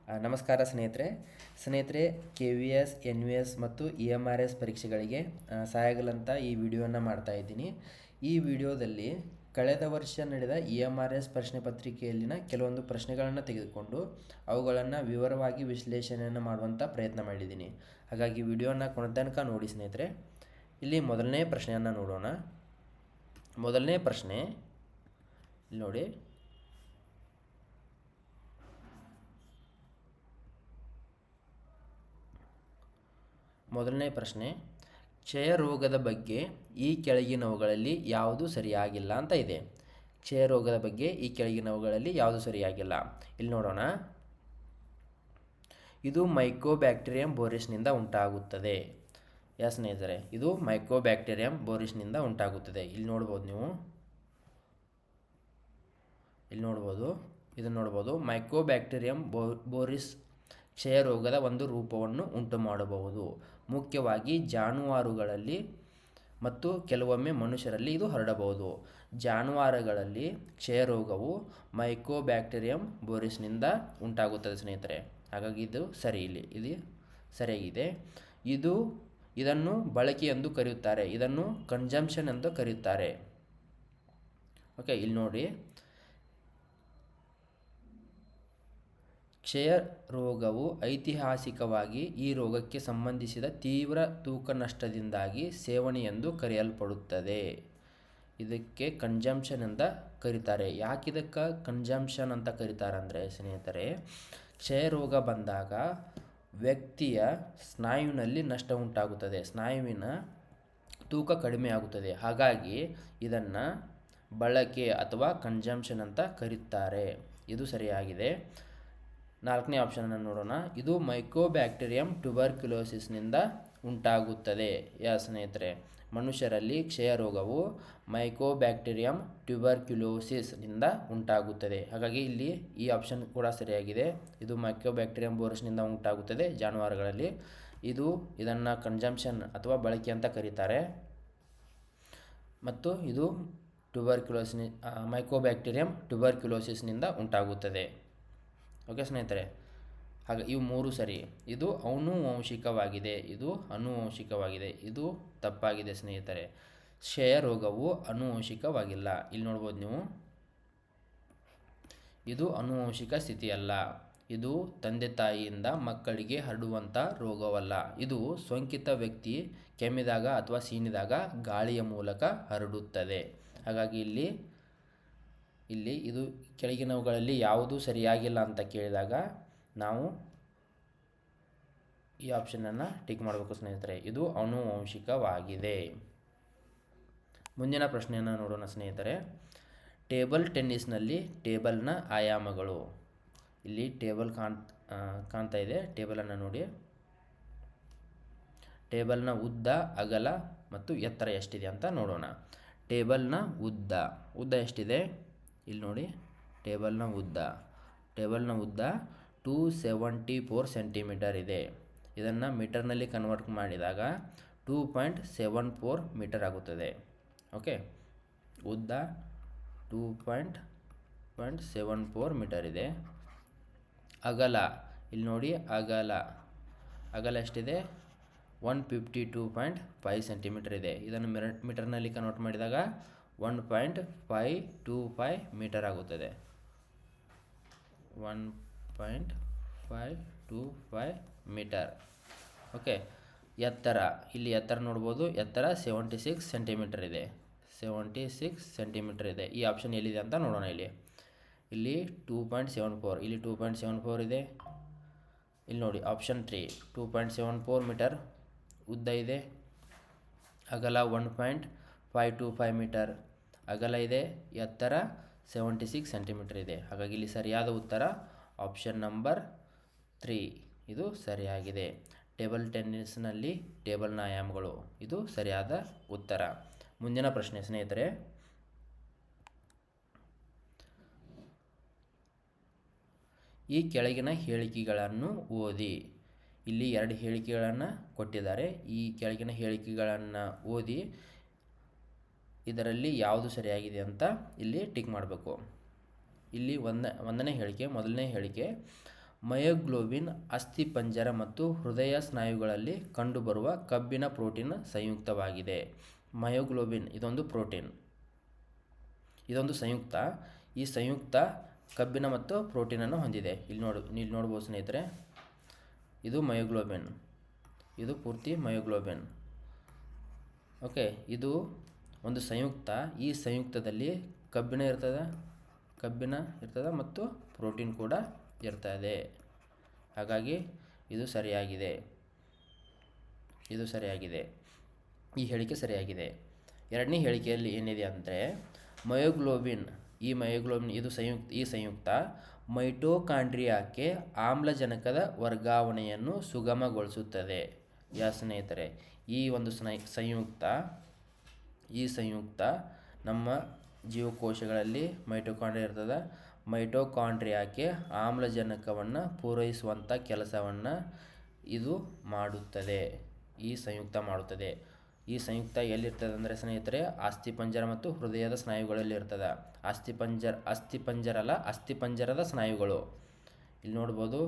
ನಮಸ್ಕಾರ ಸ್ನೇಹಿತರೆ K V S N V S ಮತ್ತು ಇ ಎಮ್ ಆರ್ ಎಸ್ ಪರೀಕ್ಷೆಗಳಿಗೆ ಸಹಾಯಗಲಂತ ಈ ವಿಡಿಯೋನ ಮಾಡ್ತಾ ಇದ್ದೀನಿ. ಈ ವಿಡಿಯೋದಲ್ಲಿ ಕಳೆದ ವರ್ಷ ನಡೆದ ಇ ಎಮ್ ಆರ್ ಎಸ್ ಪ್ರಶ್ನೆ ಪತ್ರಿಕೆಯಲ್ಲಿನ ಕೆಲವೊಂದು ಪ್ರಶ್ನೆಗಳನ್ನು ತೆಗೆದುಕೊಂಡು ಅವುಗಳನ್ನು ವಿವರವಾಗಿ ವಿಶ್ಲೇಷಣೆಯನ್ನು ಮಾಡುವಂಥ ಪ್ರಯತ್ನ ಮಾಡಿದ್ದೀನಿ. ಹಾಗಾಗಿ ವಿಡಿಯೋನ ಕೊನೆ ತನಕ ನೋಡಿ ಸ್ನೇಹಿತರೆ. ಇಲ್ಲಿ ಮೊದಲನೇ ಪ್ರಶ್ನೆಯನ್ನು ನೋಡೋಣ. ಮೊದಲನೇ ಪ್ರಶ್ನೆ ಇಲ್ಲಿ ನೋಡಿ. ಮೊದಲನೇ ಪ್ರಶ್ನೆ, ಕ್ಷಯರೋಗದ ಬಗ್ಗೆ ಈ ಕೆಳಗಿನವುಗಳಲ್ಲಿ ಯಾವುದು ಸರಿಯಾಗಿಲ್ಲ ಅಂತ ಇದೆ. ಕ್ಷಯರೋಗದ ಬಗ್ಗೆ ಈ ಕೆಳಗಿನವುಗಳಲ್ಲಿ ಯಾವುದು ಸರಿಯಾಗಿಲ್ಲ. ಇಲ್ಲಿ ನೋಡೋಣ. ಇದು ಮೈಕೋಬ್ಯಾಕ್ಟೀರಿಯಂ ಬೋರಿಸ್ನಿಂದ ಉಂಟಾಗುತ್ತದೆ. ಸ್ನೇಹಿತರೆ, ಇದು ಮೈಕೋಬ್ಯಾಕ್ಟೀರಿಯಂ ಬೋರಿಸ್ನಿಂದ ಉಂಟಾಗುತ್ತದೆ. ಇಲ್ಲಿ ನೋಡ್ಬೋದು ನೀವು. ಇದನ್ನು ನೋಡ್ಬೋದು. ಮೈಕೋಬ್ಯಾಕ್ಟೀರಿಯಂ ಬೋರಿಸ್ ಕ್ಷಯರೋಗದ ಒಂದು ರೂಪವನ್ನು ಉಂಟು ಮಾಡಬಹುದು. ಮುಖ್ಯವಾಗಿ ಜಾನುವಾರುಗಳಲ್ಲಿ ಮತ್ತು ಕೆಲವೊಮ್ಮೆ ಮನುಷ್ಯರಲ್ಲಿ ಇದು ಹರಡಬಹುದು. ಜಾನುವಾರುಗಳಲ್ಲಿ ಕ್ಷಯರೋಗವು ಮೈಕೋಬ್ಯಾಕ್ಟೀರಿಯಂ ಬೋರಿಸ್ನಿಂದ ಉಂಟಾಗುತ್ತದೆ ಸ್ನೇಹಿತರೆ. ಹಾಗಾಗಿ ಇದು ಇದು ಸರಿಯಾಗಿದೆ. ಇದನ್ನು ಬಳಕೆ ಎಂದು ಕರೆಯುತ್ತಾರೆ. ಇದನ್ನು ಕನ್ಸಂಪ್ಷನ್ ಎಂದು ಕರೆಯುತ್ತಾರೆ. ಓಕೆ, ಇಲ್ಲಿ ನೋಡಿ. ಕ್ಷಯ ರೋಗವು ಐತಿಹಾಸಿಕವಾಗಿ ಈ ರೋಗಕ್ಕೆ ಸಂಬಂಧಿಸಿದ ತೀವ್ರ ತೂಕ ನಷ್ಟದಿಂದಾಗಿ ಸೇವನೆ ಎಂದು ಕರೆಯಲ್ಪಡುತ್ತದೆ. ಇದಕ್ಕೆ ಕನ್ಸಂಪ್ಷನ್ ಅಂತ ಕರೀತಾರೆ. ಯಾಕೆ ಇದಕ್ಕೆ ಕನ್ಸಂಪ್ಷನ್ ಅಂತ ಕರೀತಾರೆ ಅಂದರೆ ಸ್ನೇಹಿತರೆ, ಕ್ಷಯರೋಗ ಬಂದಾಗ ವ್ಯಕ್ತಿಯ ಸ್ನಾಯುವಿನಲ್ಲಿ ನಷ್ಟ ಉಂಟಾಗುತ್ತದೆ. ಸ್ನಾಯುವಿನ ತೂಕ ಕಡಿಮೆ ಆಗುತ್ತದೆ. ಹಾಗಾಗಿ ಇದನ್ನು ಬಳಕೆ ಅಥವಾ ಕನ್ಸಂಪ್ಷನ್ ಅಂತ ಕರೀತಾರೆ. ಇದು ಸರಿಯಾಗಿದೆ. ನಾಲ್ಕನೇ ಆಪ್ಷನನ್ನು ನೋಡೋಣ. ಇದು ಮೈಕೋಬ್ಯಾಕ್ಟೀರಿಯಂ ಟ್ಯೂಬರ್ಕ್ಯುಲೋಸಿಸ್ನಿಂದ ಉಂಟಾಗುತ್ತದೆ. ಸ್ನೇಹಿತರೆ, ಮನುಷ್ಯರಲ್ಲಿ ಕ್ಷಯರೋಗವು ಮೈಕೋಬ್ಯಾಕ್ಟೀರಿಯಂ ಟ್ಯೂಬರ್ಕ್ಯುಲೋಸಿಸ್ನಿಂದ ಉಂಟಾಗುತ್ತದೆ. ಹಾಗಾಗಿ ಇಲ್ಲಿ ಈ ಆಪ್ಷನ್ ಕೂಡ ಸರಿಯಾಗಿದೆ. ಇದು ಮೈಕೋಬ್ಯಾಕ್ಟೀರಿಯಂ ಬೋರಿಸ್ನಿಂದ ಉಂಟಾಗುತ್ತದೆ ಜಾನುವಾರುಗಳಲ್ಲಿ. ಇದನ್ನು ಕನ್ಸಂಪ್ಷನ್ ಅಥವಾ ಬಳಕೆ ಅಂತ ಕರೀತಾರೆ. ಮತ್ತು ಇದು ಮೈಕೋಬ್ಯಾಕ್ಟೀರಿಯಂ ಟ್ಯೂಬರ್ಕ್ಯುಲೋಸಿಸ್ನಿಂದ ಉಂಟಾಗುತ್ತದೆ. ಓಕೆ ಸ್ನೇಹಿತರೆ, ಹಾಗೆ ಇವು ಮೂರು ಸರಿ. ಇದು ಆನುವಂಶಿಕವಾಗಿದೆ, ಇದು ಆನುವಂಶಿಕವಾಗಿದೆ. ಇದು ತಪ್ಪಾಗಿದೆ ಸ್ನೇಹಿತರೆ. ಕ್ಷಯರೋಗವು ಆನುವಂಶಿಕವಾಗಿಲ್ಲ. ಇಲ್ಲಿ ನೋಡ್ಬೋದು ನೀವು. ಇದು ಆನುವಂಶಿಕ ಸ್ಥಿತಿಯಲ್ಲ. ಇದು ತಂದೆ ತಾಯಿಯಿಂದ ಮಕ್ಕಳಿಗೆ ಹರಡುವಂಥ ರೋಗವಲ್ಲ. ಇದು ಸೋಂಕಿತ ವ್ಯಕ್ತಿ ಕೆಮ್ಮಿದಾಗ ಅಥವಾ ಸೀನಿದಾಗ ಗಾಳಿಯ ಮೂಲಕ ಹರಡುತ್ತದೆ. ಹಾಗಾಗಿ ಇಲ್ಲಿ ಇದು ಕೆಳಗಿನವುಗಳಲ್ಲಿ ಯಾವುದು ಸರಿಯಾಗಿಲ್ಲ ಅಂತ ಕೇಳಿದಾಗ ನಾವು ಈ ಆಪ್ಷನನ್ನು ಟಿಕ್ ಮಾಡಬೇಕು ಸ್ನೇಹಿತರೆ. ಇದು ಆನುವಂಶಿಕವಾಗಿದೆ. ಮುಂದಿನ ಪ್ರಶ್ನೆಯನ್ನು ನೋಡೋಣ ಸ್ನೇಹಿತರೆ. ಟೇಬಲ್ ಟೆನ್ನಿಸ್ನಲ್ಲಿ ಟೇಬಲ್ನ ಆಯಾಮಗಳು. ಇಲ್ಲಿ ಟೇಬಲ್ ಕಾಣ್ತಾ ಇದೆ. ಟೇಬಲನ್ನು ನೋಡಿ. ಟೇಬಲ್ನ ಉದ್ದ, ಅಗಲ ಮತ್ತು ಎತ್ತರ ಎಷ್ಟಿದೆ ಅಂತ ನೋಡೋಣ. ಟೇಬಲ್ನ ಉದ್ದ ಎಷ್ಟಿದೆ ಇಲ್ಲಿ ನೋಡಿ. ಟೇಬಲ್ನ ಉದ್ದ 274 ಸೆಂಟಿಮೀಟರ್ ಇದೆ. ಇದನ್ನು ಮೀಟರ್ನಲ್ಲಿ ಕನ್ವರ್ಟ್ ಮಾಡಿದಾಗ 2.74 ಮೀಟರ್ ಆಗುತ್ತದೆ. ಓಕೆ, ಉದ್ದ 2.74 ಮೀಟರ್ ಇದೆ. ಅಗಲ ಇಲ್ಲಿ ನೋಡಿ. ಅಗಲ ಎಷ್ಟಿದೆ? 152.5 ಸೆಂಟಿಮೀಟರ್ ಇದೆ. ಇದನ್ನು ಮೀಟರ್ನಲ್ಲಿ ಕನ್ವರ್ಟ್ ಮಾಡಿದಾಗ 1.525 ಮೀಟರ್ ಆಗುತ್ತದೆ. 1.525 ಮೀಟರ್. ಓಕೆ, ಇಲ್ಲಿ ಎತ್ತರ ನೋಡ್ಬೋದು. ಎತ್ತರ 76 ಸೆಂಟಿಮೀಟರ್ ಇದೆ. 76 ಸೆಂಟಿಮೀಟರ್ ಇದೆ. ಈ ಆಪ್ಷನ್ ಎಲ್ಲಿದೆ ಅಂತ ನೋಡೋಣ. ಇಲ್ಲಿ 2.74, ಇಲ್ಲಿ 2.74 ಇದೆ. ಇಲ್ಲಿ ನೋಡಿ ಆಪ್ಷನ್ 3 2.74 ಮೀಟರ್ ಉದ್ದ ಇದೆ. ಅಗಲ 1.525 ಮೀಟರ್ ಅಗಲ ಇದೆ. ಎತ್ತರ 76 ಸೆಂಟಿಮೀಟರ್ ಇದೆ. ಹಾಗಾಗಿ ಇಲ್ಲಿ ಸರಿಯಾದ ಉತ್ತರ ಆಪ್ಷನ್ ನಂಬರ್ 3. ಇದು ಸರಿಯಾಗಿದೆ. ಟೇಬಲ್ ಟೆನ್ನಿಸ್ನಲ್ಲಿ ಟೇಬಲ್ನ ಆಯಾಮಗಳು, ಇದು ಸರಿಯಾದ ಉತ್ತರ. ಮುಂದಿನ ಪ್ರಶ್ನೆ ಸ್ನೇಹಿತರೆ. ಈ ಕೆಳಗಿನ ಹೇಳಿಕೆಗಳನ್ನು ಓದಿ. ಇಲ್ಲಿ 2 ಹೇಳಿಕೆಗಳನ್ನು ಕೊಟ್ಟಿದ್ದಾರೆ. ಈ ಕೆಳಗಿನ ಹೇಳಿಕೆಗಳನ್ನು ಓದಿ ಇದರಲ್ಲಿ ಯಾವುದು ಸರಿಯಾಗಿದೆ ಅಂತ ಇಲ್ಲಿ ಟಿಕ್ ಮಾಡಬೇಕು. ಇಲ್ಲಿ ಮೊದಲನೇ ಹೇಳಿಕೆ, ಮಯೋಗ್ಲೋಬಿನ್ ಅಸ್ಥಿಪಂಜರ ಮತ್ತು ಹೃದಯ ಸ್ನಾಯುಗಳಲ್ಲಿ ಕಂಡುಬರುವ ಕಬ್ಬಿಣ ಪ್ರೋಟೀನ್ ಸಂಯುಕ್ತವಾಗಿದೆ. ಮಯೋಗ್ಲೋಬಿನ್ ಇದೊಂದು ಪ್ರೋಟೀನ್, ಇದೊಂದು ಸಂಯುಕ್ತ. ಈ ಸಂಯುಕ್ತ ಕಬ್ಬಿಣ ಮತ್ತು ಪ್ರೋಟೀನನ್ನು ಹೊಂದಿದೆ. ಇಲ್ಲಿ ನೋಡ್ಬೋದು ಸ್ನೇಹಿತರೆ, ಇದು ಮಯೋಗ್ಲೋಬಿನ್, ಇದು ಪೂರ್ತಿ ಮಯೋಗ್ಲೋಬಿನ್. ಓಕೆ, ಇದು ಒಂದು ಸಂಯುಕ್ತ. ಈ ಸಂಯುಕ್ತದಲ್ಲಿ ಕಬ್ಬಿಣ ಇರ್ತದೆ ಮತ್ತು ಪ್ರೋಟೀನ್ ಕೂಡ ಇರ್ತದೆ. ಹಾಗಾಗಿ ಇದು ಸರಿಯಾಗಿದೆ, ಈ ಹೇಳಿಕೆ ಸರಿಯಾಗಿದೆ. ಎರಡನೇ ಹೇಳಿಕೆಯಲ್ಲಿ ಏನಿದೆ ಅಂದರೆ ಮಯೋಗ್ಲೋಬಿನ್ ಈ ಸಂಯುಕ್ತ ಮೈಟೋಕಾಂಡ್ರಿಯಾಕ್ಕೆ ಆಮ್ಲಜನಕದ ವರ್ಗಾವಣೆಯನ್ನು ಸುಗಮಗೊಳಿಸುತ್ತದೆ. ಸ್ನೇಹಿತರೆ, ಈ ಒಂದು ಸಂಯುಕ್ತ ನಮ್ಮ ಜೀವಕೋಶಗಳಲ್ಲಿ ಮೈಟೋಕಾಂಡ್ರಿಯಾ ಇರ್ತದೆ. ಮೈಟೋಕಾಂಡ್ರಿಯಾಕ್ಕೆ ಆಮ್ಲಜನಕವನ್ನು ಪೂರೈಸುವಂಥ ಕೆಲಸವನ್ನು ಇದು ಮಾಡುತ್ತದೆ, ಈ ಸಂಯುಕ್ತ ಮಾಡುತ್ತದೆ. ಈ ಸಂಯುಕ್ತ ಎಲ್ಲಿರ್ತದೆ ಅಂದರೆ ಸ್ನೇಹಿತರೆ, ಅಸ್ಥಿಪಂಜರ ಮತ್ತು ಹೃದಯದ ಸ್ನಾಯುಗಳಲ್ಲಿ ಇರ್ತದೆ. ಅಸ್ಥಿಪಂಜರದ ಸ್ನಾಯುಗಳು ಇಲ್ಲಿ ನೋಡ್ಬೋದು.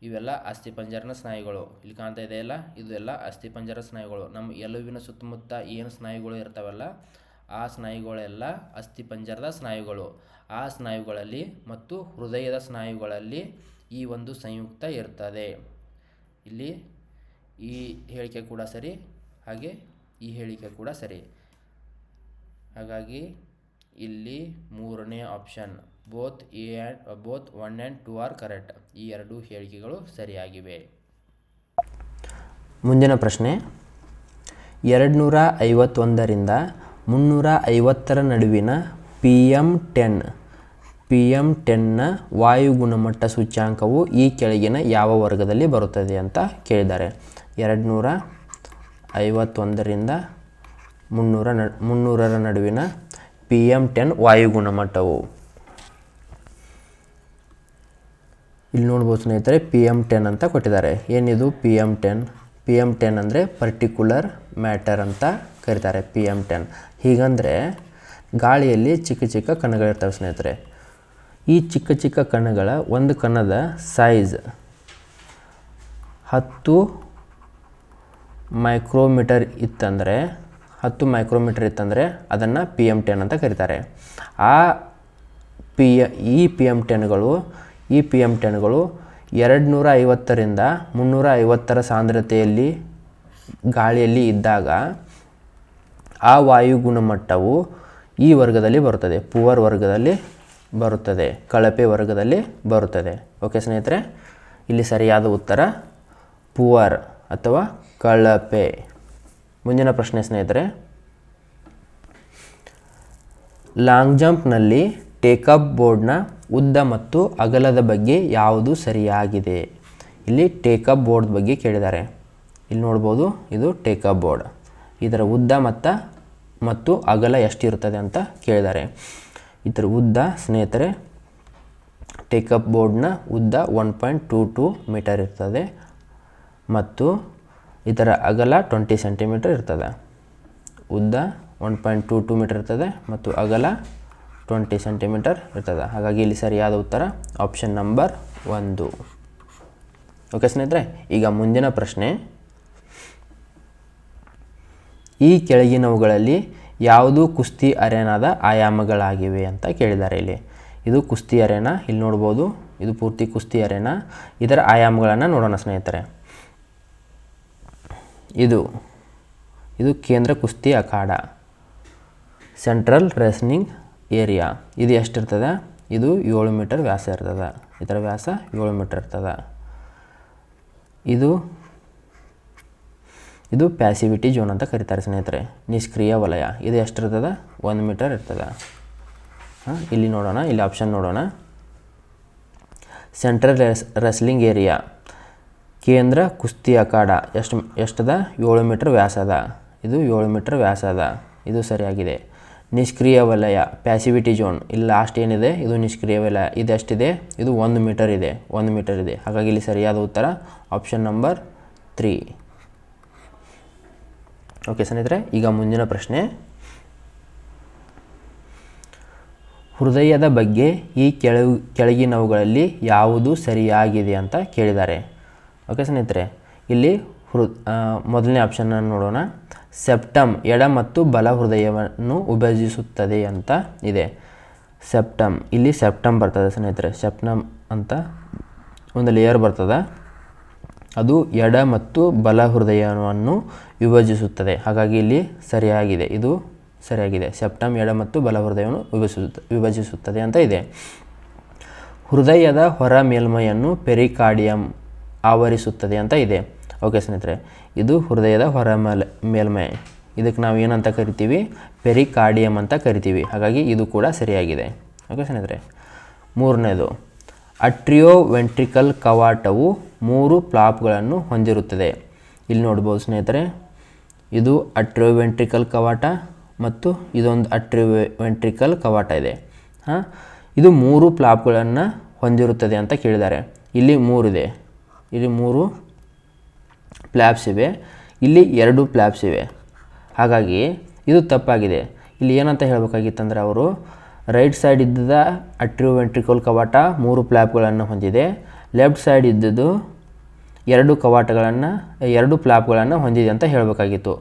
ಇವೆಲ್ಲ ಅಸ್ಥಿಪಂಜರನ ಸ್ನಾಯುಗಳು. ಇಲ್ಲಿ ಕಾಣ್ತಾ ಇದೆಯಲ್ಲ, ಇದು ಎಲ್ಲ ಅಸ್ಥಿಪಂಜರ ಸ್ನಾಯುಗಳು. ನಮ್ಮ ಎಲುಬಿನ ಸುತ್ತಮುತ್ತ ಏನು ಸ್ನಾಯುಗಳು ಇರ್ತಾವಲ್ಲ, ಆ ಸ್ನಾಯುಗಳೆಲ್ಲ ಅಸ್ಥಿಪಂಜರದ ಸ್ನಾಯುಗಳು. ಆ ಸ್ನಾಯುಗಳಲ್ಲಿ ಮತ್ತು ಹೃದಯದ ಸ್ನಾಯುಗಳಲ್ಲಿ ಈ ಒಂದು ಸಂಯುಕ್ತ ಇರ್ತದೆ. ಇಲ್ಲಿ ಈ ಹೇಳಿಕೆ ಕೂಡ ಸರಿ, ಹಾಗೆ ಈ ಹೇಳಿಕೆ ಕೂಡ ಸರಿ. ಹಾಗಾಗಿ ಇಲ್ಲಿ ಮೂರನೇ option both 1 and 2 are correct. ಈ ಎರಡೂ ಹೇಳಿಕೆಗಳು ಸರಿಯಾಗಿವೆ. ಮುಂದಿನ ಪ್ರಶ್ನೆ, 251ರಿಂದ 350ರ ನಡುವಿನ PM10ನ ವಾಯು ಗುಣಮಟ್ಟ ಸೂಚ್ಯಾಂಕವು ಈ ಕೆಳಗಿನ ಯಾವ ವರ್ಗದಲ್ಲಿ ಬರುತ್ತದೆ ಅಂತ ಕೇಳಿದ್ದಾರೆ. 251ರಿಂದ 300ರ ನಡುವಿನ PM10 ವಾಯು ಗುಣಮಟ್ಟವು ಇಲ್ಲಿ ನೋಡ್ಬೋದು ಸ್ನೇಹಿತರೆ, PM10 ಅಂತ ಕೊಟ್ಟಿದ್ದಾರೆ. ಏನಿದು PM10 ಅಂದರೆ ಪರ್ಟಿಕ್ಯುಲರ್ ಮ್ಯಾಟರ್ ಅಂತ ಕರೀತಾರೆ. PM10 ಹೀಗಂದರೆ ಗಾಳಿಯಲ್ಲಿ ಚಿಕ್ಕ ಚಿಕ್ಕ ಕಣಗಳಿರ್ತವೆ ಸ್ನೇಹಿತರೆ. ಈ ಚಿಕ್ಕ ಚಿಕ್ಕ ಕಣಗಳ ಒಂದು ಕಣದ ಸೈಜ್ 10 ಮೈಕ್ರೋಮೀಟರ್ ಇತ್ತಂದರೆ ಅದನ್ನು PM10 ಅಂತ ಕರೀತಾರೆ. ಈ PM10ಗಳು 250ರಿಂದ 350ರ ಸಾಂದ್ರತೆಯಲ್ಲಿ ಗಾಳಿಯಲ್ಲಿ ಇದ್ದಾಗ ಆ ವಾಯು ಗುಣಮಟ್ಟವು ಈ ವರ್ಗದಲ್ಲಿ ಬರುತ್ತದೆ, ಪುವರ್ ವರ್ಗದಲ್ಲಿ ಬರುತ್ತದೆ, ಕಳಪೆ ವರ್ಗದಲ್ಲಿ ಬರುತ್ತದೆ. ಓಕೆ ಸ್ನೇಹಿತರೆ, ಇಲ್ಲಿ ಸರಿಯಾದ ಉತ್ತರ ಪುವರ್ ಅಥವಾ ಕಳಪೆ. ಮುಂದಿನ ಪ್ರಶ್ನೆ ಸ್ನೇಹಿತರೆ, ಲಾಂಗ್ ಜಂಪ್ನಲ್ಲಿ ಟೇಕಪ್ ಬೋರ್ಡ್ನ ಉದ್ದ ಮತ್ತು ಅಗಲದ ಬಗ್ಗೆ ಯಾವುದು ಸರಿಯಾಗಿದೆ? ಇಲ್ಲಿ ಟೇಕಪ್ ಬೋರ್ಡ್ ಬಗ್ಗೆ ಕೇಳಿದ್ದಾರೆ. ಇಲ್ಲಿ ನೋಡ್ಬೋದು, ಇದು ಟೇಕಪ್ ಬೋರ್ಡ್. ಇದರ ಉದ್ದ ಮತ್ತು ಅಗಲ ಎಷ್ಟಿರುತ್ತದೆ ಅಂತ ಕೇಳಿದ್ದಾರೆ. ಇದರ ಉದ್ದ ಸ್ನೇಹಿತರೆ, ಟೇಕಪ್ ಬೋರ್ಡ್ನ ಉದ್ದ 1.22 ಮೀಟರ್ ಇರ್ತದೆ ಮತ್ತು ಇದರ ಅಗಲ 20 ಸೆಂಟಿಮೀಟರ್ ಇರ್ತದೆ. ಉದ್ದ 1.22 ಮೀಟರ್ ಇರ್ತದೆ ಮತ್ತು ಅಗಲ 20 ಸೆಂಟಿಮೀಟರ್ ಇರ್ತದೆ. ಹಾಗಾಗಿ ಇಲ್ಲಿ ಸರಿಯಾದ ಉತ್ತರ ಆಪ್ಷನ್ ನಂಬರ್ 1. ಓಕೆ ಸ್ನೇಹಿತರೆ, ಈಗ ಮುಂದಿನ ಪ್ರಶ್ನೆ, ಈ ಕೆಳಗಿನವುಗಳಲ್ಲಿ ಯಾವುದು ಕುಸ್ತಿ ಅರೇನಾದ ಆಯಾಮಗಳಾಗಿವೆ ಅಂತ ಕೇಳಿದ್ದಾರೆ. ಇದು ಕುಸ್ತಿ ಅರೇನಾ. ಇಲ್ಲಿ ನೋಡ್ಬೋದು, ಇದು ಪೂರ್ತಿ ಕುಸ್ತಿ ಅರೇನಾ. ಇದರ ಆಯಾಮಗಳನ್ನು ನೋಡೋಣ ಸ್ನೇಹಿತರೆ. ಇದು ಕೇಂದ್ರ ಕುಸ್ತಿ ಅಖಾಡ, ಸೆಂಟ್ರಲ್ ರೆಸ್ಲಿಂಗ್ ಏರಿಯಾ. ಇದು ಎಷ್ಟಿರ್ತದೆ? ಇದು 7 ಮೀಟರ್ ವ್ಯಾಸ ಇರ್ತದೆ. ಇದರ ವ್ಯಾಸ 7 ಮೀಟರ್ ಇರ್ತದೆ. ಇದು ಪ್ಯಾಸಿವಿಟಿ ಝೋನ್ ಅಂತ ಕರೀತಾರೆ ಸ್ನೇಹಿತರೆ, ನಿಷ್ಕ್ರಿಯ ವಲಯ. ಇದು ಎಷ್ಟಿರ್ತದೆ? 1 ಮೀಟರ್ ಇರ್ತದೆ. ಇಲ್ಲಿ ನೋಡೋಣ, ಇಲ್ಲಿ ಆಪ್ಷನ್ ನೋಡೋಣ. ಸೆಂಟ್ರಲ್ ರೆಸ್ಲಿಂಗ್ ಏರಿಯಾ, ಕೇಂದ್ರ ಕುಸ್ತಿ ಅಖಾಡ ಎಷ್ಟದ? 7 ಮೀಟರ್ ವ್ಯಾಸ ಅದ. ಇದು 7 ಮೀಟರ್ ವ್ಯಾಸ ಅದ. ಇದು ಸರಿಯಾಗಿದೆ. ನಿಷ್ಕ್ರಿಯ ವಲಯ ಪ್ಯಾಸಿವಿಟಿ ಝೋನ್, ಇಲ್ಲಿ ಲಾಸ್ಟ್ ಏನಿದೆ ಇದು ನಿಷ್ಕ್ರಿಯ ವಲಯ. ಇದು ಎಷ್ಟಿದೆ? ಇದು 1 ಮೀಟರ್ ಇದೆ. 1 ಮೀಟರ್ ಇದೆ. ಹಾಗಾಗಿ ಇಲ್ಲಿ ಸರಿಯಾದ ಉತ್ತರ ಆಪ್ಷನ್ ನಂಬರ್ 3. ಓಕೆ ಸ್ನೇಹಿತರೆ, ಈಗ ಮುಂದಿನ ಪ್ರಶ್ನೆ, ಹೃದಯದ ಬಗ್ಗೆ ಈ ಕೆಳಗಿನವುಗಳಲ್ಲಿ ಯಾವುದು ಸರಿಯಾಗಿದೆ ಅಂತ ಕೇಳಿದ್ದಾರೆ. ಓಕೆ ಸ್ನೇಹಿತರೆ, ಇಲ್ಲಿ ಮೊದಲನೇ ಆಪ್ಷನನ್ನು ನೋಡೋಣ. ಸೆಪ್ಟಮ್ ಎಡ ಮತ್ತು ಬಲ ಹೃದಯವನ್ನು ವಿಭಜಿಸುತ್ತದೆ ಅಂತ ಇದೆ. ಸೆಪ್ಟಮ್, ಇಲ್ಲಿ ಸೆಪ್ಟಮ್ ಬರ್ತದೆ ಸ್ನೇಹಿತರೆ. ಸೆಪ್ಟಮ್ ಅಂತ ಒಂದು ಲೇಯರ್ ಬರ್ತದೆ, ಅದು ಎಡ ಮತ್ತು ಬಲ ಹೃದಯವನ್ನು ವಿಭಜಿಸುತ್ತದೆ. ಹಾಗಾಗಿ ಇಲ್ಲಿ ಸರಿಯಾಗಿದೆ, ಇದು ಸರಿಯಾಗಿದೆ. ಸೆಪ್ಟಮ್ ಎಡ ಮತ್ತು ಬಲ ಹೃದಯವನ್ನು ವಿಭಜಿಸುತ್ತದೆ ಅಂತ ಇದೆ. ಹೃದಯದ ಹೊರ ಮೇಲ್ಮೈಯನ್ನು ಪೆರಿಕಾರ್ಡಿಯಂ ಆವರಿಸುತ್ತದೆ ಅಂತ ಇದೆ. ಓಕೆ ಸ್ನೇಹಿತರೆ, ಇದು ಹೃದಯದ ಹೊರ ಮೇಲ್ಮೈ, ಇದಕ್ಕೆ ನಾವು ಏನಂತ ಕರಿತೀವಿ? ಪೆರಿಕಾರ್ಡಿಯಂ ಅಂತ ಕರಿತೀವಿ. ಹಾಗಾಗಿ ಇದು ಕೂಡ ಸರಿಯಾಗಿದೆ. ಓಕೆ ಸ್ನೇಹಿತರೆ, ಮೂರನೇದು, ಅಟ್ರಿಯೋವೆಂಟ್ರಿಕಲ್ ಕವಾಟವು 3 ಫ್ಲಾಪ್ಗಳನ್ನು ಹೊಂದಿರುತ್ತದೆ. ಇಲ್ಲಿ ನೋಡ್ಬೋದು ಸ್ನೇಹಿತರೆ, ಇದು ಅಟ್ರಿಯೋವೆಂಟ್ರಿಕಲ್ ಕವಾಟ ಮತ್ತು ಇದೊಂದು ಅಟ್ರಿಯೋವೆಂಟ್ರಿಕಲ್ ಕವಾಟ ಇದೆ. ಇದು 3 ಫ್ಲಾಪ್ಗಳನ್ನು ಹೊಂದಿರುತ್ತದೆ ಅಂತ ಕೇಳಿದ್ದಾರೆ. ಇಲ್ಲಿ 3 ಇದೆ, ಇಲ್ಲಿ 3 ಫ್ಲ್ಯಾಪ್ಸ್ ಇವೆ, ಇಲ್ಲಿ 2 ಫ್ಲ್ಯಾಪ್ಸ್ ಇವೆ. ಹಾಗಾಗಿ ಇದು ತಪ್ಪಾಗಿದೆ. ಇಲ್ಲಿ ಏನಂತ ಹೇಳಬೇಕಾಗಿತ್ತಂದರೆ ಅವರು ರೈಟ್ ಸೈಡ್ ಇದ್ದದ ಅಟ್ರಿಯೋವೆಂಟ್ರಿಕಲ್ ಕವಾಟ 3 ಫ್ಲ್ಯಾಪ್ಗಳನ್ನು ಹೊಂದಿದೆ, ಲೆಫ್ಟ್ ಸೈಡ್ ಇದ್ದದ್ದು 2 ಫ್ಲ್ಯಾಪ್ಗಳನ್ನು ಹೊಂದಿದೆ ಅಂತ ಹೇಳಬೇಕಾಗಿತ್ತು.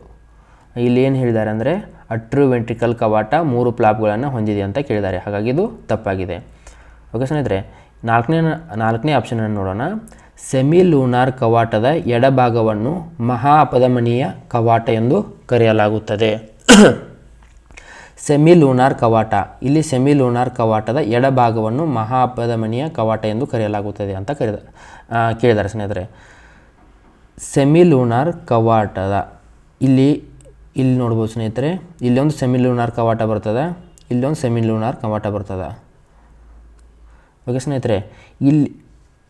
ಇಲ್ಲಿ ಏನು ಹೇಳಿದ್ದಾರೆ ಅಂದರೆ ಅಟ್ರಿಯೋವೆಂಟ್ರಿಕಲ್ ಕವಾಟ 3 ಫ್ಲ್ಯಾಪ್ಗಳನ್ನು ಹೊಂದಿದೆ ಅಂತ ಕೇಳಿದ್ದಾರೆ. ಹಾಗಾಗಿ ಇದು ತಪ್ಪಾಗಿದೆ. ಓಕೆ ಸ್ನೇಹಿತರೆ, ನಾಲ್ಕನೇ ಆಪ್ಷನನ್ನು ನೋಡೋಣ. ಸೆಮಿಲೂನಾರ್ ಕವಾಟದ ಎಡಭಾಗವನ್ನು ಮಹಾಪಧಮನಿಯ ಕವಾಟ ಎಂದು ಕರೆಯಲಾಗುತ್ತದೆ. ಸೆಮಿಲೂನಾರ್ ಕವಾಟ, ಇಲ್ಲಿ ಸೆಮಿಲೂನಾರ್ ಕವಾಟದ ಎಡಭಾಗವನ್ನು ಮಹಾಪಧಮನಿಯ ಕವಾಟ ಎಂದು ಕರೆಯಲಾಗುತ್ತದೆ ಅಂತ ಕೇಳಿದ್ದಾರೆ ಸ್ನೇಹಿತರೆ. ಸೆಮಿಲೂನಾರ್ ಕವಾಟದ ಇಲ್ಲಿ ನೋಡ್ಬೋದು ಸ್ನೇಹಿತರೆ, ಇಲ್ಲೊಂದು ಸೆಮಿಲೂನಾರ್ ಕವಾಟ ಬರ್ತದೆ, ಇಲ್ಲೊಂದು ಸೆಮಿಲೂನಾರ್ ಕವಾಟ ಬರ್ತದೆ. ಓಕೆ ಸ್ನೇಹಿತರೆ, ಇಲ್ಲಿ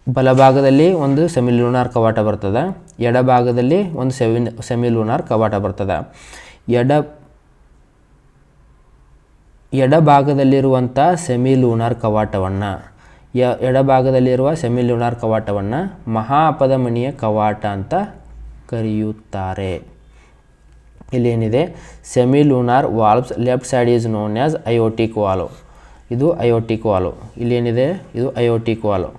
ಬಲಭಾಗದಲ್ಲಿ ಒಂದು ಸೆಮಿಲೂನಾರ್ ಕವಾಟ ಬರ್ತದೆ, ಎಡಭಾಗದಲ್ಲಿ ಒಂದು ಸೆಮಿಲೂನಾರ್ ಕವಾಟ ಬರ್ತದೆ. ಎಡಭಾಗದಲ್ಲಿರುವಂಥ ಸೆಮಿಲೂನಾರ್ ಕವಾಟವನ್ನು ಎಡಭಾಗದಲ್ಲಿರುವ ಸೆಮಿಲೂನಾರ್ ಕವಾಟವನ್ನು ಮಹಾಪಧಮನಿಯ ಕವಾಟ ಅಂತ ಕರೆಯುತ್ತಾರೆ. ಇಲ್ಲೇನಿದೆ, semilunar valves left side is known as aortic valve. ಇದು ಅಯೋಟಿಕ್ ವಾಲ್ವ್. ಇಲ್ಲೇನಿದೆ, ಇದು ಅಯೋಟಿಕ್ ವಾಲ್ವ್.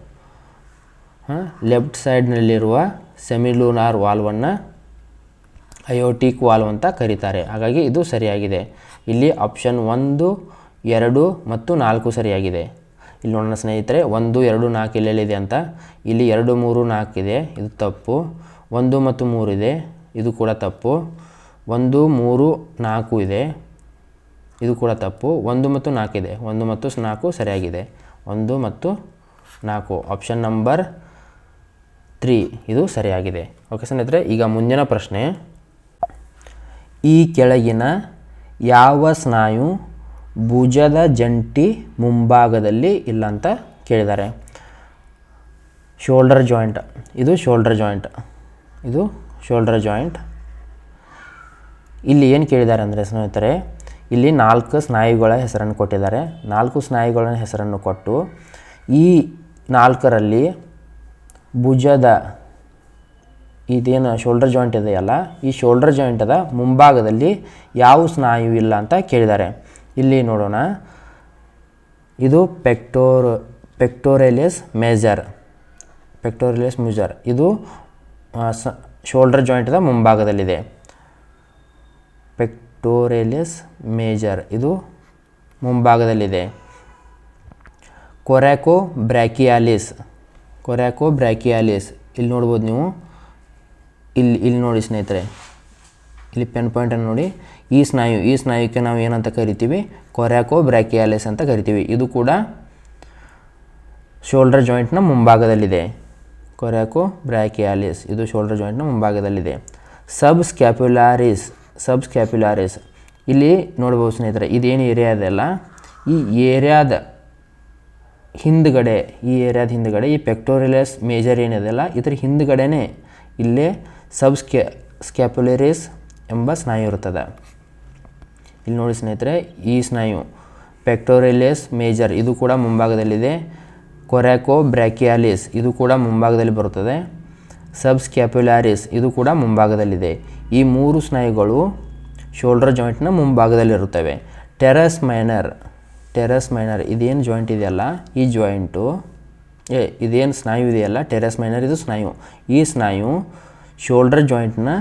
ಲೆಫ್ಟ್ ಸೈಡ್ನಲ್ಲಿರುವ ಸೆಮಿಲೂನಾರ್ ವಾಲ್ವನ್ನು ಅಯೋಟಿಕ್ ವಾಲ್ವ್ ಅಂತ ಕರೀತಾರೆ. ಹಾಗಾಗಿ ಇದು ಸರಿಯಾಗಿದೆ. ಇಲ್ಲಿ ಆಪ್ಷನ್ 1, 2 ಮತ್ತು 4 ಸರಿಯಾಗಿದೆ. ಇಲ್ಲಿ ನೋಡೋಣ ಸ್ನೇಹಿತರೆ, 1, 2, 4 ಎಲ್ಲೆಲ್ಲಿದೆ ಅಂತ. ಇಲ್ಲಿ 2, 3, 4 ಇದೆ, ಇದು ತಪ್ಪು. 1 ಮತ್ತು 3 ಇದೆ, ಇದು ಕೂಡ ತಪ್ಪು. 1, 3, 4 ಇದೆ, ಇದು ಕೂಡ ತಪ್ಪು. 1 ಮತ್ತು 4 ಇದೆ, 1 ಮತ್ತು 4 ಸರಿಯಾಗಿದೆ. 1 ಮತ್ತು 4 ಆಪ್ಷನ್ ನಂಬರ್ 3 ಇದು ಸರಿಯಾಗಿದೆ. ಓಕೆ ಸ್ನೇಹಿತರೆ, ಈಗ ಮುಂದಿನ ಪ್ರಶ್ನೆ, ಈ ಕೆಳಗಿನ ಯಾವ ಸ್ನಾಯು ಭುಜದ ಜಂಟಿ ಮುಂಭಾಗದಲ್ಲಿ ಇಲ್ಲ ಅಂತ ಕೇಳಿದ್ದಾರೆ. ಶೋಲ್ಡರ್ ಜಾಯಿಂಟ್, ಇದು ಶೋಲ್ಡರ್ ಜಾಯಿಂಟ್, ಇದು ಶೋಲ್ಡರ್ ಜಾಯಿಂಟ್. ಇಲ್ಲಿ ಏನು ಕೇಳಿದ್ದಾರೆ ಅಂದರೆ ಸ್ನೇಹಿತರೆ, ಇಲ್ಲಿ 4 ಸ್ನಾಯುಗಳ ಹೆಸರನ್ನು ಕೊಟ್ಟಿದ್ದಾರೆ. 4 ಸ್ನಾಯುಗಳ ಹೆಸರನ್ನು ಕೊಟ್ಟು ಈ 4ರಲ್ಲಿ ಭುಜದ ಇದೇನು ಶೋಲ್ಡರ್ ಜಾಯಿಂಟ್ ಇದೆಯಲ್ಲ, ಈ ಶೋಲ್ಡರ್ ಜಾಯಿಂಟದ ಮುಂಭಾಗದಲ್ಲಿ ಯಾವ ಸ್ನಾಯು ಇಲ್ಲ ಅಂತ ಕೇಳಿದ್ದಾರೆ. ಇಲ್ಲಿ ನೋಡೋಣ, ಇದು ಪೆಕ್ಟೋರೆಲಿಸ್ ಮೇಜರ್, ಇದು ಶೋಲ್ಡರ್ ಜಾಯಿಂಟದ ಮುಂಭಾಗದಲ್ಲಿದೆ. ಪೆಕ್ಟೋರೆಲಿಸ್ ಮೇಜರ್ ಇದು ಮುಂಭಾಗದಲ್ಲಿದೆ. ಕೊರ್ಯಾಕೋಬ್ರ್ಯಾಕಿಯಾಲಿಸ್, ಇಲ್ಲಿ ನೋಡ್ಬೋದು ನೀವು, ಇಲ್ಲಿ ನೋಡಿ ಸ್ನೇಹಿತರೆ, ಇಲ್ಲಿ ಪೆನ್ ಪಾಯಿಂಟನ್ನು ನೋಡಿ. ಈ ಸ್ನಾಯುಕ್ಕೆ ನಾವು ಏನಂತ ಕರಿತೀವಿ? ಕೊರ್ಯಾಕೋಬ್ರ್ಯಾಕಿಯಾಲಿಸ್ ಅಂತ ಕರಿತೀವಿ. ಇದು ಕೂಡ ಶೋಲ್ಡರ್ ಜಾಯಿಂಟ್ನ ಮುಂಭಾಗದಲ್ಲಿದೆ. ಕೊರ್ಯಾಕೋಬ್ರ್ಯಾಕಿಯಾಲಿಸ್ ಇದು ಶೋಲ್ಡರ್ ಜಾಯಿಂಟ್ನ ಮುಂಭಾಗದಲ್ಲಿದೆ. ಸಬ್ಸ್ಕ್ಯಾಪ್ಯುಲಾರಿಸ್ ಇಲ್ಲಿ ನೋಡ್ಬೋದು ಸ್ನೇಹಿತರೆ, ಇದೇನು ಏರಿಯಾ ಇದೆಯಲ್ಲ, ಈ ಏರಿಯಾದ ಹಿಂದ್ಗಡೆ ಈ ಪೆಕ್ಟೋರಿಯಸ್ ಮೇಜರ್ ಏನಿದೆಯಲ್ಲ, ಇದರ ಹಿಂದ್ಗಡೆನೇ ಇಲ್ಲೇ ಸ್ಕ್ಯಾಪ್ಯುಲಾರಿಸ್ ಎಂಬ ಸ್ನಾಯು ಇರುತ್ತದೆ. ಇಲ್ಲಿ ನೋಡಿ ಸ್ನೇಹಿತರೆ, ಈ ಸ್ನಾಯು ಪೆಕ್ಟೋರಿಯಸ್ ಮೇಜರ್ ಇದು ಕೂಡ ಮುಂಭಾಗದಲ್ಲಿದೆ. ಕೊರ್ಯಾಕೋಬ್ರ್ಯಾಕಿಯಾಲಿಸ್ ಇದು ಕೂಡ ಮುಂಭಾಗದಲ್ಲಿ ಬರುತ್ತದೆ. ಸಬ್ಸ್ಕ್ಯಾಪ್ಯುಲಾರಿಸ್ ಇದು ಕೂಡ ಮುಂಭಾಗದಲ್ಲಿದೆ. ಈ 3 ಸ್ನಾಯುಗಳು ಶೋಲ್ಡರ್ ಜಾಯಿಂಟ್ನ ಮುಂಭಾಗದಲ್ಲಿರುತ್ತವೆ. ಟೆರಸ್ ಮೈನರ್ ಟೆರಸ್ ಮೈನರ್ ಇದೇನು ಜಾಯಿಂಟ್ ಇದೆಯಲ್ಲ ಈ ಜಾಯಿಂಟು ಇದೇನು ಸ್ನಾಯು ಇದೆಯಲ್ಲ ಟೆರಸ್ ಮೈನರ್ ಇದು ಸ್ನಾಯು. ಈ ಸ್ನಾಯು ಶೋಲ್ಡರ್ ಜಾಯಿಂಟ್ನ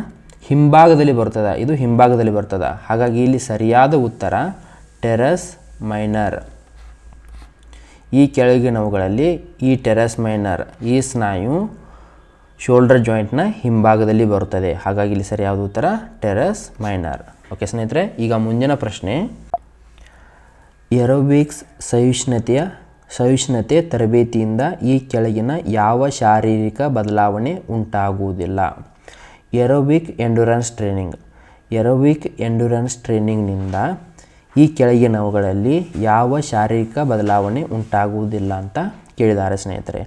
ಹಿಂಭಾಗದಲ್ಲಿ ಬರ್ತದೆ, ಇದು ಹಿಂಭಾಗದಲ್ಲಿ ಬರ್ತದೆ. ಹಾಗಾಗಿ ಇಲ್ಲಿ ಸರಿಯಾದ ಉತ್ತರ ಟೆರಸ್ ಮೈನರ್. ಈ ಕೆಳಗಿನವುಗಳಲ್ಲಿ ಈ ಟೆರಸ್ ಮೈನರ್ ಈ ಸ್ನಾಯು ಶೋಲ್ಡರ್ ಜಾಯಿಂಟ್ನ ಹಿಂಭಾಗದಲ್ಲಿ ಬರುತ್ತದೆ. ಹಾಗಾಗಿ ಇಲ್ಲಿ ಸರಿಯಾದ ಉತ್ತರ ಟೆರಸ್ ಮೈನರ್. ಓಕೆ ಸ್ನೇಹಿತರೆ, ಈಗ ಮುಂದಿನ ಪ್ರಶ್ನೆ, ಏರೋಬಿಕ್ಸ್ ಸಹಿಷ್ಣುತೆ ತರಬೇತಿಯಿಂದ ಈ ಕೆಳಗಿನ ಯಾವ ಶಾರೀರಿಕ ಬದಲಾವಣೆ ಉಂಟಾಗುವುದಿಲ್ಲ? ಏರೋಬಿಕ್ ಎಂಡ್ಯೂರೆನ್ಸ್ ಟ್ರೈನಿಂಗ್ನಿಂದ ಈ ಕೆಳಗಿನವುಗಳಲ್ಲಿ ಯಾವ ಶಾರೀರಿಕ ಬದಲಾವಣೆ ಉಂಟಾಗುವುದಿಲ್ಲ ಅಂತ ಕೇಳಿದ್ದಾರೆ ಸ್ನೇಹಿತರೆ.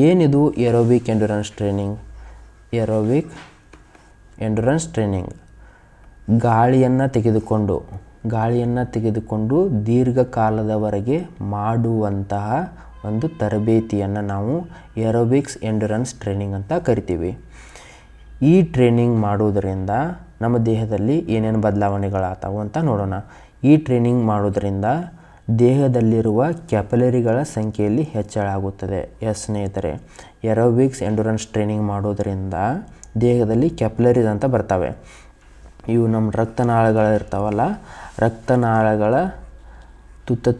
ಏನಿದು aerobic endurance training? Aerobic endurance training ಗಾಳಿಯನ್ನು ತೆಗೆದುಕೊಂಡು ದೀರ್ಘಕಾಲದವರೆಗೆ ಮಾಡುವಂತಹ ಒಂದು ತರಬೇತಿಯನ್ನು ನಾವು ಏರೋಬಿಕ್ಸ್ ಎಂಡ್ಯೂರೆನ್ಸ್ ಟ್ರೈನಿಂಗ್ ಅಂತ ಕರಿತೀವಿ. ಈ ಟ್ರೈನಿಂಗ್ ಮಾಡುವುದರಿಂದ ನಮ್ಮ ದೇಹದಲ್ಲಿ ಏನೇನು ಬದಲಾವಣೆಗಳಾಗ್ತಾವೆ ಅಂತ ನೋಡೋಣ. ಈ ಟ್ರೈನಿಂಗ್ ಮಾಡೋದರಿಂದ ದೇಹದಲ್ಲಿರುವ ಕ್ಯಾಪಿಲರಿಗಳ ಸಂಖ್ಯೆಯಲ್ಲಿ ಹೆಚ್ಚಳ ಆಗುತ್ತದೆ. ಎಸ್ ಸ್ನೇಹಿತರೆ, ಏರೋಬಿಕ್ಸ್ ಎಂಡ್ಯೂರೆನ್ಸ್ ಟ್ರೈನಿಂಗ್ ಮಾಡೋದರಿಂದ ದೇಹದಲ್ಲಿ ಕ್ಯಾಪಿಲರೀಸ್ ಅಂತ ಬರ್ತವೆ. ಇವು ನಮ್ಮ ರಕ್ತನಾಳಗಳಿರ್ತಾವಲ್ಲ, ರಕ್ತನಾಳಗಳ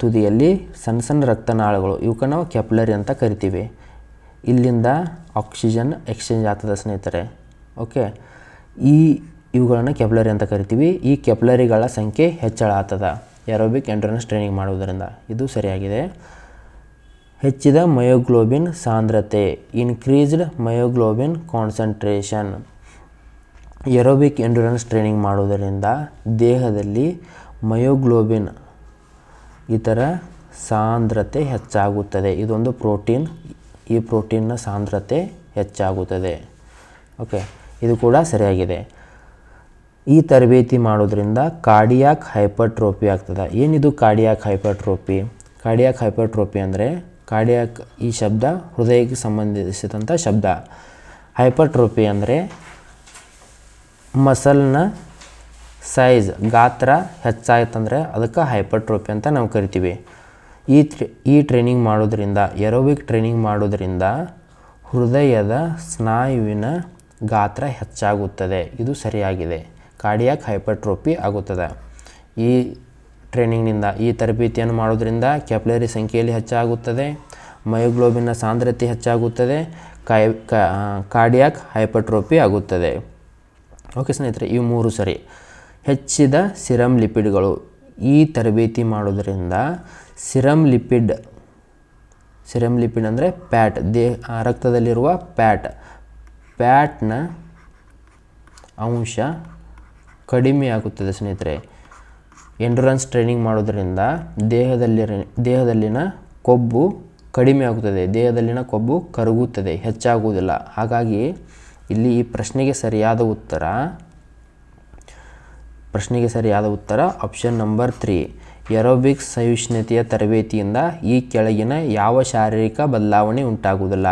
ತುದಿಯಲ್ಲಿ ಸಣ್ಣ ಸಣ್ಣ ರಕ್ತನಾಳಗಳು, ಇವಕ್ಕೆ ನಾವು ಕ್ಯಾಪಿಲರಿ ಅಂತ ಕರಿತೀವಿ. ಇಲ್ಲಿಂದ ಆಕ್ಸಿಜನ್ ಎಕ್ಸ್ಚೇಂಜ್ ಆಗ್ತದೆ ಸ್ನೇಹಿತರೆ. ಓಕೆ, ಇವುಗಳನ್ನು ಕ್ಯಾಪಿಲರಿ ಅಂತ ಕರಿತೀವಿ. ಈ ಕ್ಯಾಪಿಲರಿಗಳ ಸಂಖ್ಯೆ ಹೆಚ್ಚಳ ಆಗ್ತದೆ ಏರೋಬಿಕ್ ಎಂಡ್ಯೂರೆನ್ಸ್ ಟ್ರೈನಿಂಗ್ ಮಾಡುವುದರಿಂದ. ಇದು ಸರಿಯಾಗಿದೆ. ಹೆಚ್ಚಿದ ಮಯೋಗ್ಲೋಬಿನ್ ಸಾಂದ್ರತೆ, increased myoglobin concentration. Aerobic endurance training ಮಾಡುವುದರಿಂದ ದೇಹದಲ್ಲಿ ಮಯೋಗ್ಲೋಬಿನ್ ಇದರ ಸಾಂದ್ರತೆ ಹೆಚ್ಚಾಗುತ್ತದೆ. ಇದೊಂದು ಪ್ರೋಟೀನ್, ಈ ಪ್ರೋಟೀನ್ನ ಸಾಂದ್ರತೆ ಹೆಚ್ಚಾಗುತ್ತದೆ. ಓಕೆ, ಇದು ಕೂಡ ಸರಿಯಾಗಿದೆ. ಈ ತರಬೇತಿ ಮಾಡೋದ್ರಿಂದ ಕಾರ್ಡಿಯಾಕ್ ಹೈಪರ್ಟ್ರೋಫಿ ಆಗ್ತದೆ. ಏನಿದು ಕಾರ್ಡಿಯಾಕ್ ಹೈಪರ್ಟ್ರೋಫಿ? ಕಾರ್ಡಿಯಾಕ್ ಹೈಪರ್ಟ್ರೋಫಿ ಅಂದರೆ ಕಾರ್ಡಿಯಾಕ್ ಈ ಶಬ್ದ ಹೃದಯಕ್ಕೆ ಸಂಬಂಧಿಸಿದಂಥ ಶಬ್ದ. ಹೈಪರ್ಟ್ರೋಫಿ ಅಂದರೆ ಮಸಲ್ನ ಸೈಜ್ ಗಾತ್ರ ಹೆಚ್ಚಾಯ್ತಂದರೆ ಅದಕ್ಕೆ ಹೈಪರ್ಟ್ರೋಫಿ ಅಂತ ನಾವು ಕರಿತೀವಿ. ಈ ಟ್ರೈನಿಂಗ್ ಮಾಡೋದ್ರಿಂದ ಏರೋಬಿಕ್ ಟ್ರೈನಿಂಗ್ ಮಾಡೋದ್ರಿಂದ ಹೃದಯದ ಸ್ನಾಯುವಿನ ಗಾತ್ರ ಹೆಚ್ಚಾಗುತ್ತದೆ. ಇದು ಸರಿಯಾಗಿದೆ. ಕಾರ್ಡಿಯಾಕ್ ಹೈಪರ್ಟ್ರೋಫಿ ಆಗುತ್ತದೆ. ಈ ಟ್ರೈನಿಂಗ್ನಿಂದ ಈ ತರಬೇತಿಯನ್ನು ಮಾಡೋದ್ರಿಂದ ಕ್ಯಾಪಿಲರಿ ಸಂಖ್ಯೆಯಲ್ಲಿ ಹೆಚ್ಚಾಗುತ್ತದೆ, ಮಯೋಗ್ಲೋಬಿನ್ನ ಸಾಂದ್ರತೆ ಹೆಚ್ಚಾಗುತ್ತದೆ, ಕಾರ್ಡಿಯಾಕ್ ಹೈಪರ್ಟ್ರೋಫಿ ಆಗುತ್ತದೆ. ಓಕೆ ಸ್ನೇಹಿತರೆ, ಇವು ಮೂರು ಸರಿ. ಹೆಚ್ಚಿದ ಸಿರಮ್ ಲಿಪಿಡ್ಗಳು. ಈ ತರಬೇತಿ ಮಾಡೋದ್ರಿಂದ ಸಿರಮ್ ಲಿಪಿಡ್ ಅಂದರೆ ಪ್ಯಾಟ್, ರಕ್ತದಲ್ಲಿರುವ ಪ್ಯಾಟ್ನ ಅಂಶ ಕಡಿಮೆ ಆಗುತ್ತದೆ ಸ್ನೇಹಿತರೆ. ಎಂಡ್ಯೂರೆನ್ಸ್ ಟ್ರೈನಿಂಗ್ ಮಾಡೋದ್ರಿಂದ ದೇಹದಲ್ಲಿನ ಕೊಬ್ಬು ಕಡಿಮೆ ಆಗುತ್ತದೆ, ದೇಹದಲ್ಲಿನ ಕೊಬ್ಬು ಕರಗುತ್ತದೆ, ಹೆಚ್ಚಾಗುವುದಿಲ್ಲ. ಹಾಗಾಗಿ ಇಲ್ಲಿ ಈ ಪ್ರಶ್ನೆಗೆ ಸರಿಯಾದ ಉತ್ತರ ಆಪ್ಷನ್ ನಂಬರ್ 3, ಏರೋಬಿಕ್ಸ್ ಸಹಿಷ್ಣುತೆಯ ತರಬೇತಿಯಿಂದ ಈ ಕೆಳಗಿನ ಯಾವ ಶಾರೀರಿಕ ಬದಲಾವಣೆ ಉಂಟಾಗುವುದಿಲ್ಲ.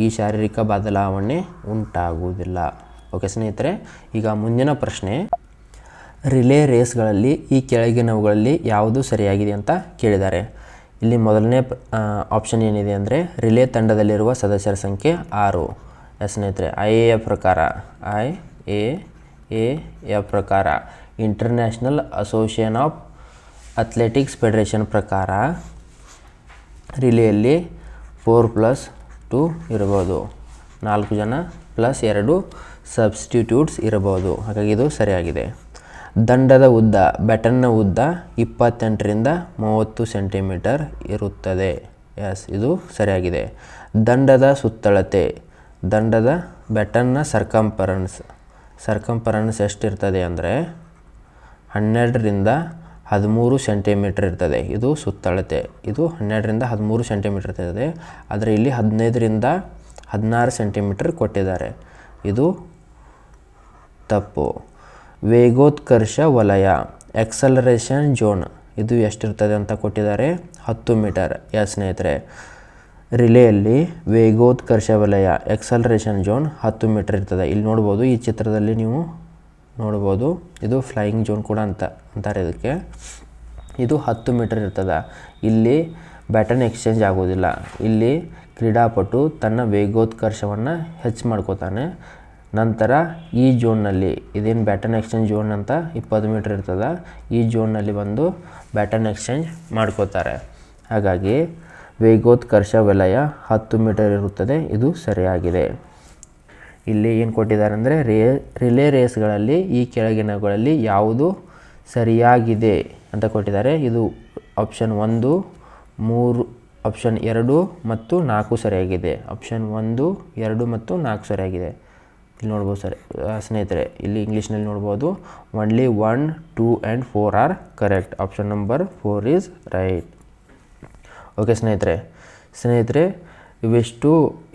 ಈ ಶಾರೀರಿಕ ಬದಲಾವಣೆ ಉಂಟಾಗುವುದಿಲ್ಲ. ಓಕೆ ಸ್ನೇಹಿತರೆ, ಈಗ ಮುಂದಿನ ಪ್ರಶ್ನೆ, ರಿಲೇ ರೇಸ್ಗಳಲ್ಲಿ ಈ ಕೆಳಗಿನವುಗಳಲ್ಲಿ ಯಾವುದು ಸರಿಯಾಗಿದೆ ಅಂತ ಕೇಳಿದ್ದಾರೆ. ಇಲ್ಲಿ ಮೊದಲನೇ ಆಪ್ಷನ್ ಏನಿದೆ ಅಂದರೆ ರಿಲೇ ತಂಡದಲ್ಲಿರುವ ಸದಸ್ಯರ ಸಂಖ್ಯೆ 6. ಎಸ್ ಸ್ನೇಹಿತರೆ, IAAF ಪ್ರಕಾರ international association of athletics federation ಪ್ರಕಾರ ರಿಲೇಯಲ್ಲಿ 4+2 ಇರ್ಬೋದು, 4 ಜನ ಪ್ಲಸ್ 2 ಸಬ್ಸ್ಟಿಟ್ಯೂಟ್ಸ್ ಇರಬಹುದು. ಹಾಗಾಗಿ ಇದು ಸರಿಯಾಗಿದೆ. ದಂಡದ ಉದ್ದ, ಬ್ಯಾಟನ್ನ ಉದ್ದ 28ರಿಂದ 30 ಸೆಂಟಿಮೀಟರ್ ಇರುತ್ತದೆ. ಎಸ್, ಇದು ಸರಿಯಾಗಿದೆ. ದಂಡದ ಸುತ್ತಳತೆ, ದಂಡದ ಬ್ಯಾಟನ್ನ ಸರ್ಕಂಫರೆನ್ಸ್ ಎಷ್ಟಿರ್ತದೆ ಅಂದರೆ 12ರಿಂದ 13 ಸೆಂಟಿಮೀಟರ್ ಇರ್ತದೆ. ಇದು ಸುತ್ತಳತೆ. ಇದು 12ರಿಂದ 13 ಸೆಂಟಿಮೀಟರ್ ಇರ್ತದೆ. ಆದರೆ ಇಲ್ಲಿ 15ರಿಂದ 16 ಸೆಂಟಿಮೀಟರ್ ಕೊಟ್ಟಿದ್ದಾರೆ. ಇದು ತಪ್ಪು. ವೇಗೋತ್ಕರ್ಷ ವಲಯ, ಎಕ್ಸಲರೇಷನ್ ಝೋನ್, ಇದು ಎಷ್ಟಿರ್ತದೆ ಅಂತ ಕೊಟ್ಟಿದ್ದಾರೆ, 10 ಮೀಟರ್. ಎಸ್ ಸ್ನೇಹಿತರೆ, ರಿಲೇಯಲ್ಲಿ ವೇಗೋತ್ಕರ್ಷ ವಲಯ ಎಕ್ಸಲರೇಷನ್ ಝೋನ್ 10 ಮೀಟರ್ ಇರ್ತದೆ. ಇಲ್ಲಿ ನೋಡ್ಬೋದು, ಈ ಚಿತ್ರದಲ್ಲಿ ನೀವು ನೋಡ್ಬೋದು, ಇದು ಫ್ಲೈಯಿಂಗ್ ಝೋನ್ ಕೂಡ ಅಂತಾರೆ ಇದಕ್ಕೆ. ಇದು 10 ಮೀಟರ್ ಇರ್ತದೆ. ಇಲ್ಲಿ ಬ್ಯಾಟನ್ ಎಕ್ಸ್ಚೇಂಜ್ ಆಗೋದಿಲ್ಲ. ಇಲ್ಲಿ ಕ್ರೀಡಾಪಟು ತನ್ನ ವೇಗೋತ್ಕರ್ಷವನ್ನು ಹೆಚ್ಚು ಮಾಡ್ಕೋತಾನೆ. ನಂತರ ಈ ಜೋನ್ನಲ್ಲಿ ಇದೇನು ಬ್ಯಾಟನ್ ಎಕ್ಸ್ಚೇಂಜ್ ಜೋನ್ ಅಂತ 20 ಮೀಟರ್ ಇರ್ತದೆ, ಈ ಜೋನ್ನಲ್ಲಿ ಬಂದು ಬ್ಯಾಟನ್ ಎಕ್ಸ್ಚೇಂಜ್ ಮಾಡ್ಕೋತಾರೆ. ಹಾಗಾಗಿ ವೇಗೋತ್ಕರ್ಷ ವಲಯ 10 ಮೀಟರ್ ಇರುತ್ತದೆ. ಇದು ಸರಿಯಾಗಿದೆ. ಇಲ್ಲಿ ಏನು ಕೊಟ್ಟಿದ್ದಾರೆ ಅಂದರೆ ರಿಲೇ ರೇಸ್ಗಳಲ್ಲಿ ಈ ಕೆಳಗಿನವುಗಳಲ್ಲಿ ಯಾವುದು ಸರಿಯಾಗಿದೆ ಅಂತ ಕೊಟ್ಟಿದ್ದಾರೆ. ಇದು ಆಪ್ಷನ್ 1, 3, ಆಪ್ಷನ್ 2 ಮತ್ತು 4 ಸರಿಯಾಗಿದೆ. ಆಪ್ಷನ್ 1, 2 ಮತ್ತು 4 ಸರಿಯಾಗಿದೆ. ಇಲ್ಲಿ ನೋಡ್ಬೋದು ಸ್ನೇಹಿತರೆ, ಇಲ್ಲಿ ಇಂಗ್ಲೀಷ್ನಲ್ಲಿ ನೋಡ್ಬೋದು only 1, 2 and 4 are correct. Option number 4 is right. Okay ಸ್ನೇಹಿತರೆ, ಇವೆಷ್ಟು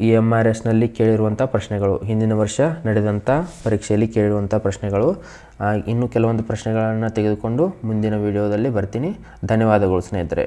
EMRSನಲ್ಲಿ ಕೇಳಿರುವಂಥ ಪ್ರಶ್ನೆಗಳು, ಹಿಂದಿನ ವರ್ಷ ನಡೆದಂಥ ಪರೀಕ್ಷೆಯಲ್ಲಿ ಕೇಳಿರುವಂಥ ಪ್ರಶ್ನೆಗಳು. ಇನ್ನೂ ಕೆಲವೊಂದು ಪ್ರಶ್ನೆಗಳನ್ನು ತೆಗೆದುಕೊಂಡು ಮುಂದಿನ ವಿಡಿಯೋದಲ್ಲಿ ಬರ್ತೀನಿ. ಧನ್ಯವಾದಗಳು ಸ್ನೇಹಿತರೆ.